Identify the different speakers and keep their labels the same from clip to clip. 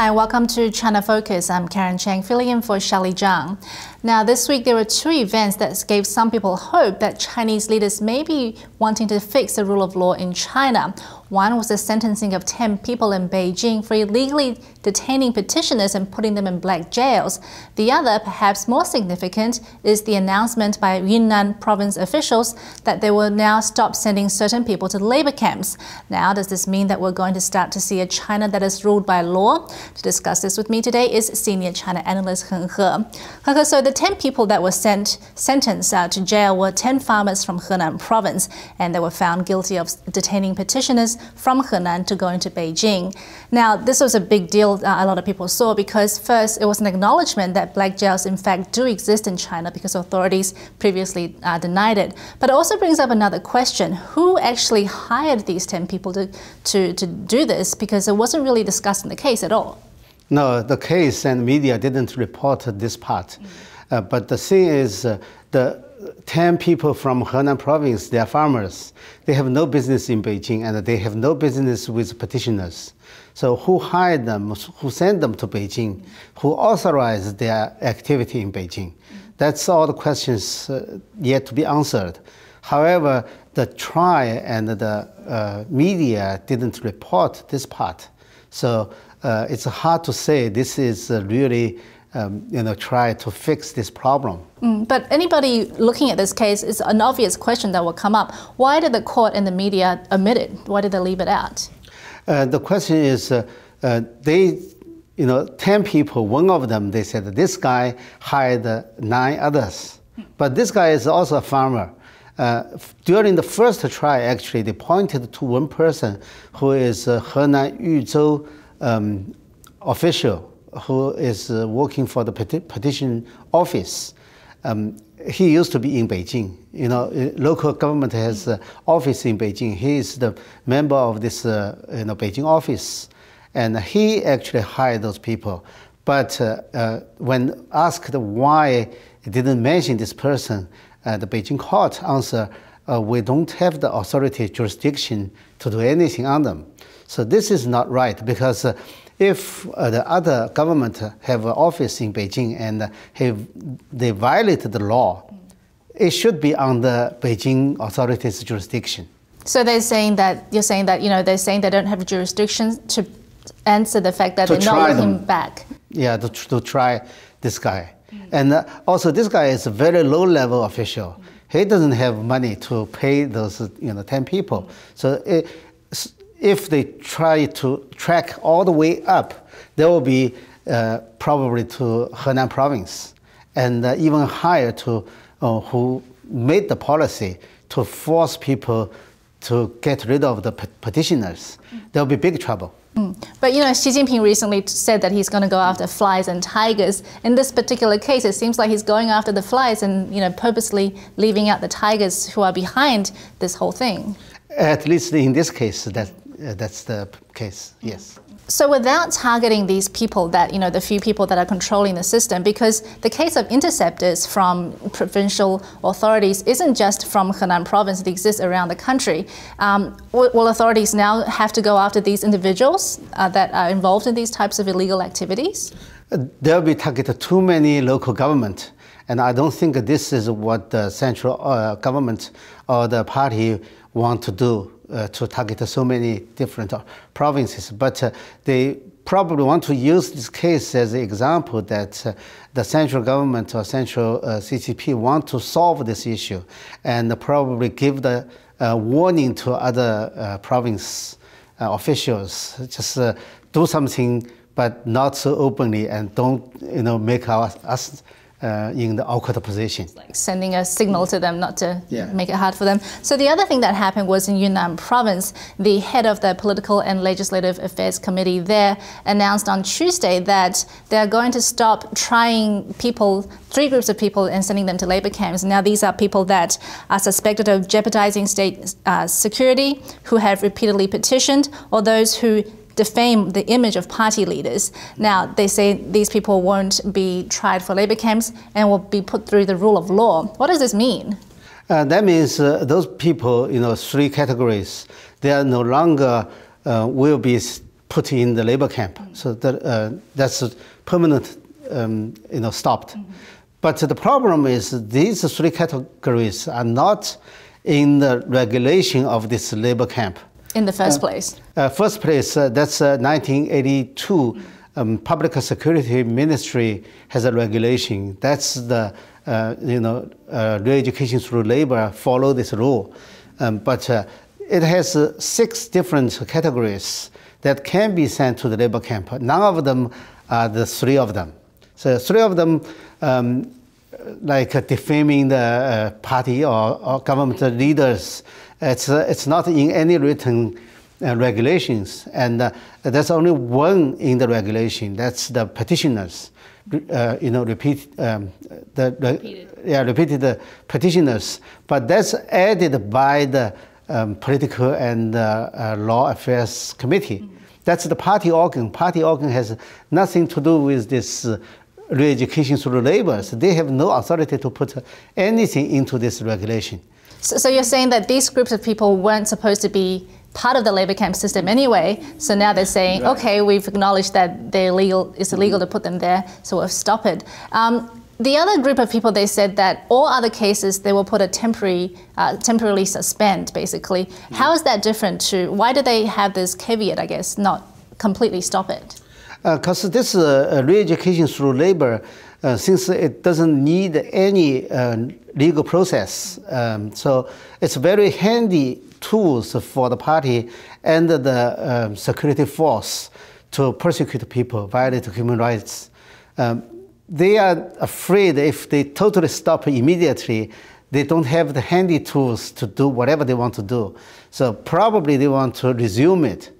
Speaker 1: Hi, welcome to China Focus. I'm Karen Chang, filling in for Shelley Zhang. Now, this week there were two events that gave some people hope that Chinese leaders may be wanting to fix the rule of law in China. One was the sentencing of 10 people in Beijing for illegally detaining petitioners and putting them in black jails. The other, perhaps more significant, is the announcement by Yunnan province officials that they will now stop sending certain people to labor camps. Now, does this mean that we're going to start to see a China that is ruled by law? To discuss this with me today is senior China analyst Heng He. So the 10 people that were sentenced to jail were 10 farmers from Henan province, and they were found guilty of detaining petitioners from Henan to go into Beijing. Now, this was a big deal a lot of people saw because first, it was an acknowledgement that black jails in fact do exist in China because authorities previously denied it. But it also brings up another question. Who actually hired these 10 people to do this? Because it wasn't really discussed in the case at all.
Speaker 2: No, the case and media didn't report this part. But the thing is, the 10 people from Henan province, they are farmers. They have no business in Beijing and they have no business with petitioners. So who hired them, who sent them to Beijing, who authorized their activity in Beijing? That's all the questions yet to be answered. However, the trial and the media didn't report this part. So it's hard to say this is really try to fix this problem.
Speaker 1: But anybody looking at this case, it's an obvious question that will come up. Why did the court and the media omit it? Why did they leave it out?
Speaker 2: The question is, 10 people, one of them, they said this guy hired 9 others. But this guy is also a farmer. During the first trial, actually, they pointed to one person who is a Henan Yuzhou official, who is working for the petition office. He used to be in Beijing. Local government has an office in Beijing. He is the member of this Beijing office. And he actually hired those people. But when asked why he didn't mention this person, the Beijing court answered, we don't have the authority jurisdiction to do anything on them. So this is not right, because if the other government have an office in Beijing and they violated the law, it should be under Beijing authorities' jurisdiction.
Speaker 1: So you're saying that they're saying they don't have jurisdiction to answer the fact that they're not letting him back.
Speaker 2: Yeah, to try this guy. And also this guy is a very low-level official. He doesn't have money to pay those 10 people. So if they try to track all the way up, they will be probably to Henan province, and even higher to who made the policy to force people to get rid of the petitioners. There will be big trouble.
Speaker 1: But Xi Jinping recently said that he's going to go after flies and tigers. In this particular case, it seems like he's going after the flies and purposely leaving out the tigers who are behind this whole thing.
Speaker 2: At least in this case, that's the case, yes.
Speaker 1: So without targeting these people that, the few people that are controlling the system, because the case of interceptors from provincial authorities isn't just from Henan province, it exists around the country. Will authorities now have to go after these individuals that are involved in these types of illegal activities?
Speaker 2: They'll be targeted too many local government. And I don't think this is what the central government or the party want to do, to target so many different provinces. But they probably want to use this case as an example that the central government or central CCP want to solve this issue and probably give the warning to other province officials. Just do something, but not so openly, and don't make us in the awkward position.
Speaker 1: It's like sending a signal to them not to make it hard for them. So the other thing that happened was in Yunnan province, the head of the Political and Legislative Affairs Committee there announced on Tuesday that they're going to stop trying 3 groups of people and sending them to labor camps. Now these are people that are suspected of jeopardizing state security, who have repeatedly petitioned, or those who defame the image of party leaders. Now, they say these people won't be tried for labor camps and will be put through the rule of law. What does this mean?
Speaker 2: That means those people, 3 categories, they are no longer will be put in the labor camp. So that's permanent, stopped. But the problem is these three categories are not in the regulation of this labor camp.
Speaker 1: In the first place?
Speaker 2: First place, that's 1982. Public Security Ministry has a regulation. That's the, re-education through labor follow this rule. But it has 6 different categories that can be sent to the labor camp. None of them are the 3 of them. So 3 of them, like defaming the party or government leaders, it's not in any written regulations, and there's only one in the regulation. That's the petitioners. Repeated petitioners, but that's added by the Political and Law Affairs Committee. That's the party organ. Party organ has nothing to do with this re-education through labor. So they have no authority to put anything into this regulation.
Speaker 1: So you're saying that these groups of people weren't supposed to be part of the labor camp system anyway, so now they're saying, right, okay, we've acknowledged that they're illegal, it's illegal to put them there, so we'll stop it. The other group of people, they said that all other cases, they will put a temporarily suspend, basically. How is that different to, why do they have this caveat, I guess, not completely stop it?
Speaker 2: Because this re-education through labor, since it doesn't need any legal process, so it's very handy tools for the party and the security force to persecute people, violate human rights. They are afraid if they totally stop immediately, they don't have the handy tools to do whatever they want to do. So probably they want to resume it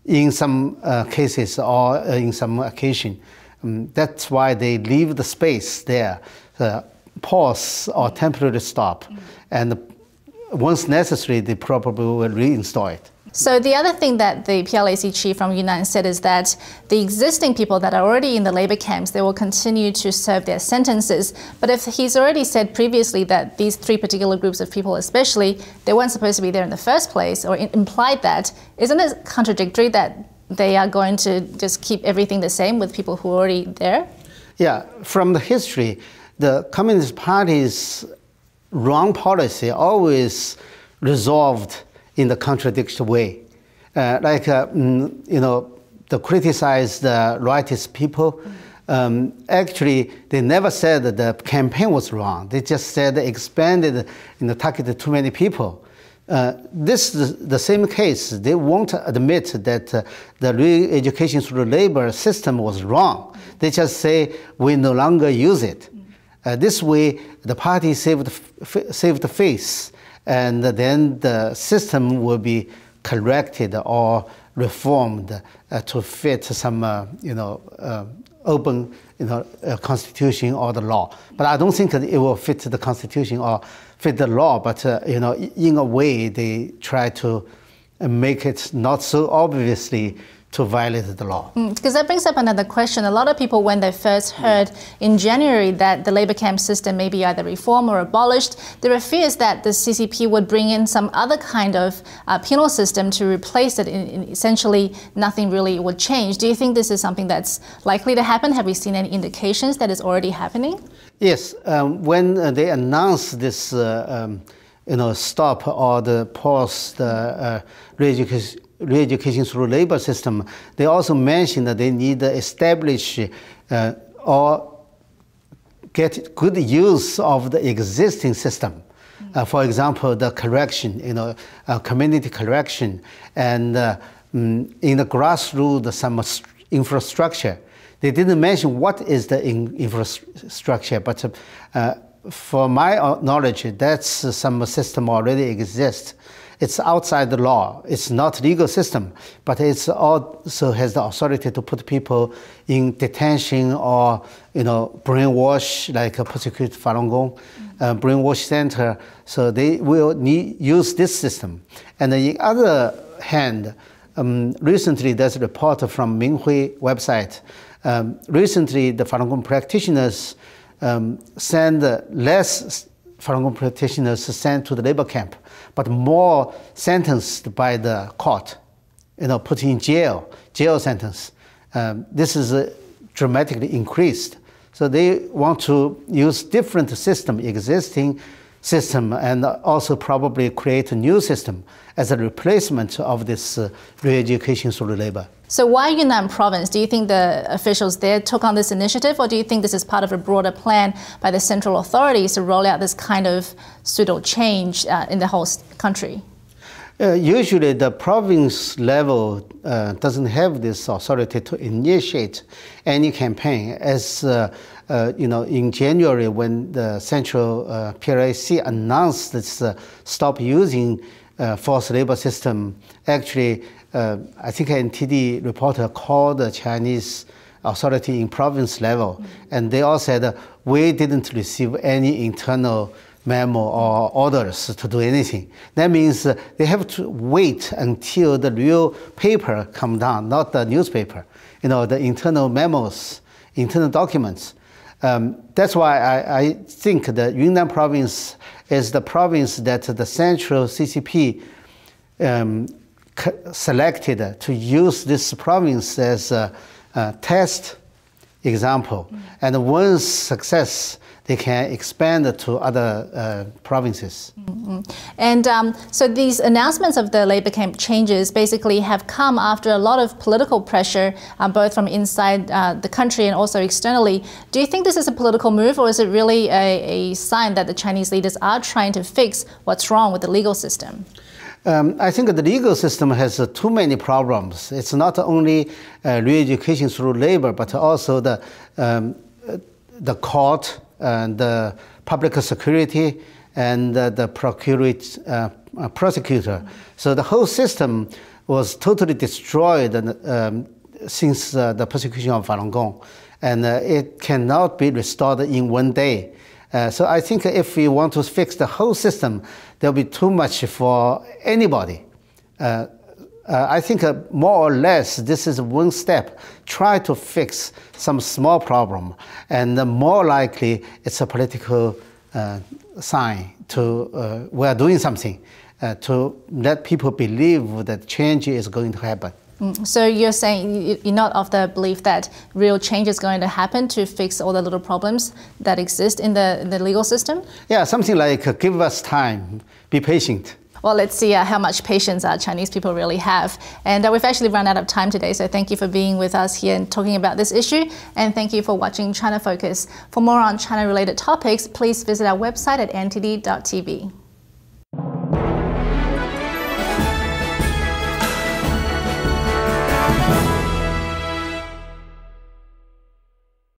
Speaker 2: in some cases or in some occasion. That's why they leave the space there, pause or temporarily stop. And once necessary, they probably will reinstall it.
Speaker 1: So the other thing that the PLAC chief from Yunnan said is that the existing people that are already in the labor camps, they will continue to serve their sentences. But if he's already said previously that these 3 particular groups of people especially, they weren't supposed to be there in the first place, or implied that, isn't it contradictory that they are going to just keep everything the same with people who are already there? Yeah,
Speaker 2: from the history, the Communist Party's wrong policy always resolved in the contradictory way. To criticize the righteous people, actually, they never said that the campaign was wrong. They just said they expanded, targeted too many people. This is the same case. They won't admit that the re-education through labor system was wrong. They just say, we no longer use it. This way, the party saved face, and then the system will be corrected or reformed to fit some, open, constitution or the law. But I don't think that it will fit the constitution or fit the law. But in a way, they try to make it not so obviously to violate the law.
Speaker 1: Because that brings up another question. A lot of people, when they first heard in January that the labor camp system may be either reformed or abolished, there were fears that the CCP would bring in some other kind of penal system to replace it. Essentially, nothing really would change. Do you think this is something that's likely to happen? Have we seen any indications that it's already happening?
Speaker 2: Yes. When they announced this stop or the pause the re-education through labor system, they also mentioned that they need to establish or get good use of the existing system. For example, the correction, community correction, and in the grassroots, some infrastructure. They didn't mention what is the infrastructure, but for my knowledge, that's some system already exists. It's outside the law. It's not legal system, but it's also has the authority to put people in detention or, brainwash, like a persecute Falun Gong, brainwash center. So they will use this system. And on the other hand, recently there's a report from Meng Sutie website. Recently, the Falun Gong practitioners send less Falun Gong practitioners sent to the labor camp, but more sentenced by the court. put in jail sentence. This is dramatically increased. So they want to use different existing system, and also probably create a new system as a replacement of this re-education through labor.
Speaker 1: So why Yunnan province? Do you think the officials there took on this initiative, or do you think this is part of a broader plan by the central authorities to roll out this kind of pseudo change in the whole country?
Speaker 2: Usually the province level doesn't have this authority to initiate any campaign. As in January, when the central PRAC announced this stop using forced labor system, actually I think an NTD reporter called the Chinese authority in province level, and they all said we didn't receive any internal memo or orders to do anything. That means they have to wait until the real paper come down, not the newspaper. The internal memos, internal documents. That's why I think the Yunnan province is the province that the central CCP selected to use this province as a test example. And once success, they can expand to other provinces.
Speaker 1: And so these announcements of the labor camp changes basically have come after a lot of political pressure, both from inside the country and also externally. Do you think this is a political move, or is it really a sign that the Chinese leaders are trying to fix what's wrong with the legal system?
Speaker 2: I think the legal system has too many problems. It's not only re-education through labor, but also the court, and the public security, and the prosecutor. So the whole system was totally destroyed since the persecution of Falun Gong, and it cannot be restored in one day. So I think if we want to fix the whole system, there'll be too much for anybody. I think more or less this is one step. Try to fix some small problem, and more likely it's a political sign to we are doing something to let people believe that change is going to happen.
Speaker 1: So you're saying you're not of the belief that real change is going to happen to fix all the little problems that exist in the legal system?
Speaker 2: Yeah, something like give us time, be patient.
Speaker 1: Well, let's see how much patience Chinese people really have. And we've actually run out of time today, so thank you for being with us here and talking about this issue. And thank you for watching China Focus. For more on China-related topics, please visit our website at ntd.tv.